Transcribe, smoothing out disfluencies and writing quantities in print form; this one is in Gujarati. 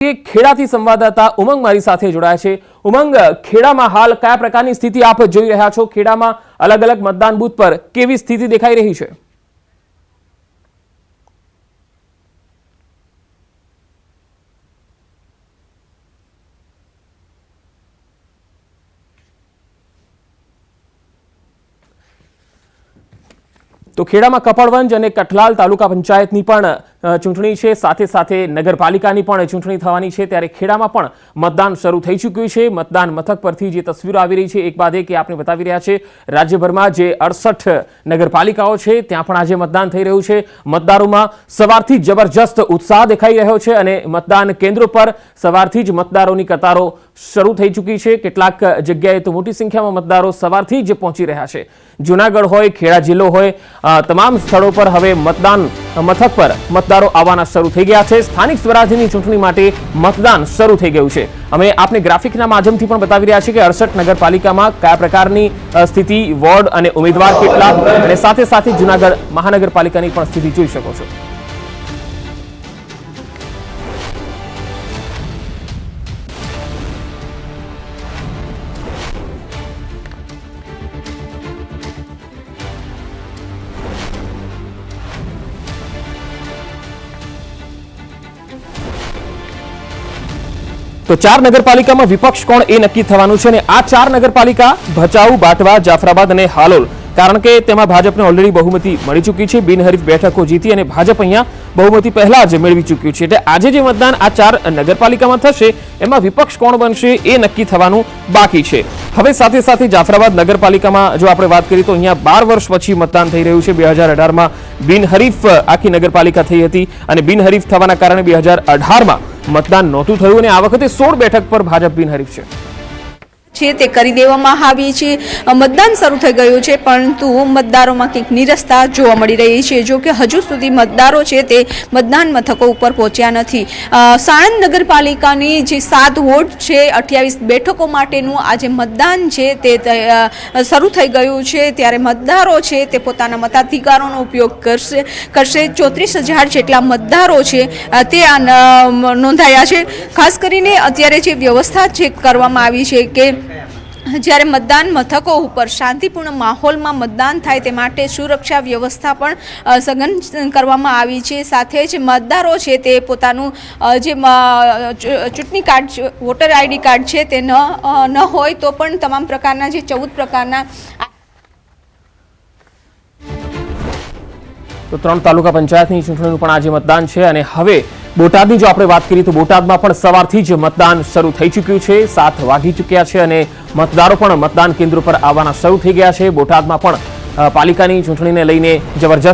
ખેડાથી સંવાદદાતા ઉમંગ મારી સાથે જોડાયા છે। ઉમંગ, ખેડામાં હાલ કયા પ્રકારની સ્થિતિ આપ જોઈ રહ્યા છો? ખેડામાં અલગ અલગ મતદાન બૂથ પર કેવી સ્થિતિ દેખાઈ રહી છે? તો ખેડામાં કપડવંજ અને કઠલાલ તાલુકા પંચાયતની પણ ચૂંટણી છે, સાથે સાથે નગરપાલિકાની પણ ચૂંટણી થવાની છે। ત્યારે ખેડામાં પણ મતદાન શરૂ થઈ ચૂક્યું છે। મતદાન મથક પરથી જે તસવીરો આવી રહી છે એક બાદ એક આપણે બતાવી રહ્યા છે। રાજ્યભરમાં જે 68 નગરપાલિકાઓ છે ત્યાં પણ આજે મતદાન થઈ રહ્યું છે। મતદારોમાં સવારથી જબરજસ્ત ઉત્સાહ દેખાઈ રહ્યો છે અને મતદાન કેન્દ્રો પર સવારથી જ મતદારોની કતારો શરૂ થઈ ચૂકી છે। કેટલાક જગ્યાએ તો મોટી સંખ્યામાં મતદારો સવારથી જ પહોંચી રહ્યા છે। જૂનાગઢ હોય, ખેડા જિલ્લો હોય, તમામ સ્થળો પર હવે મતદાન મથક પર મતદારો આવવાના શરૂ થઈ ગયા છે। સ્થાનિક સ્વરાજ્યની ચૂંટણી માટે મતદાન શરૂ થઈ ગયું છે। અમે આપને ગ્રાફિકના માધ્યમથી પણ બતાવી રહ્યા છીએ કે 68 નગરપાલિકામાં કયા પ્રકારની સ્થિતિ, વોર્ડ અને ઉમેદવાર કેટલા, અને સાથે સાથે જૂનાગઢ મહાનગરપાલિકાની પણ સ્થિતિ જોઈ શકો છો। તો 4 નગરપાલિકામાં વિપક્ષ કોણ એ નક્કી થવાનું છે અને આ 4 નગરપાલિકા ભચાઉ, બાટવા, જાફરાબાદ અને હાલોલ, કારણ કે તેમાં ભાજપને ઓલરેડી બહુમતી મળી ચૂકી છે। બિનહરીફ બેઠકો જીતી અને ભાજપ અહીંયા બહુમતી પહેલા જ મેળવી ચૂક્યું છે। એટલે આજે જે મતદાન આ 4 નગરપાલિકામાં થશે એમાં વિપક્ષ કોણ બનશે એ નક્કી થવાનું બાકી છે। હવે સાથે સાથે જાફરાબાદ નગરપાલિકામાં જો આપણે વાત કરીએ તો અહીંયા 12 વર્ષ પછી મતદાન થઈ રહ્યું છે। 2018માં બિનહરીફ આખી નગરપાલિકા થઈ હતી અને બિનહરીફ થવાના કારણે 2018માં મતદાન નહોતું થયું અને આ વખતે 16 બેઠક પર ભાજપ બિનહરીફ છે તે કરી દેવામાં આવી છે। મતદાન શરૂ થઈ ગયું છે, પરંતુ મતદારોમાં કંઈક નિરસતા જોવા મળી રહી છે। જો કે હજુ સુધી મતદારો છે તે મતદાન મથકો ઉપર પહોંચ્યા નથી। સાણંદ નગરપાલિકાની જે 7 વોર્ડ છે, 28 બેઠકો માટેનું આજે મતદાન છે તે શરૂ થઈ ગયું છે। ત્યારે મતદારો છે તે પોતાના મતાધિકારોનો ઉપયોગ કરશે। 34,000 જેટલા મતદારો છે તે નોંધાયા છે। ખાસ કરીને અત્યારે જે વ્યવસ્થા ચેક કરવામાં આવી છે કે જ્યારે મતદાન મથકો ઉપર શાંતિપૂર્ણ માહોલમાં મતદાન થાય તે માટે સુરક્ષા વ્યવસ્થા પણ સઘન કરવામાં આવી છે। સાથે જ મતદારો છે તે પોતાનું જે ચૂંટણી કાર્ડ, વોટર આઈડી કાર્ડ છે તે ન હોય તો પણ તમામ પ્રકારના જે 14 પ્રકારના તો 3 તાલુકા પંચાયતની ચૂંટણીનું પણ આજે મતદાન છે। અને હવે બોટાદની જો આપણે વાત કરીએ તો બોટાદમાં પણ સવારથી જ મતદાન શરૂ થઈ ચૂક્યું છે। 7 વાગી ચૂક્યા છે અને મતદારો પણ મતદાન કેન્દ્રો પર આવવાના શરૂ થઈ ગયા છે। બોટાદમાં પણ પાલિકાની ચૂંટણીને લઈને જબરજસ્ત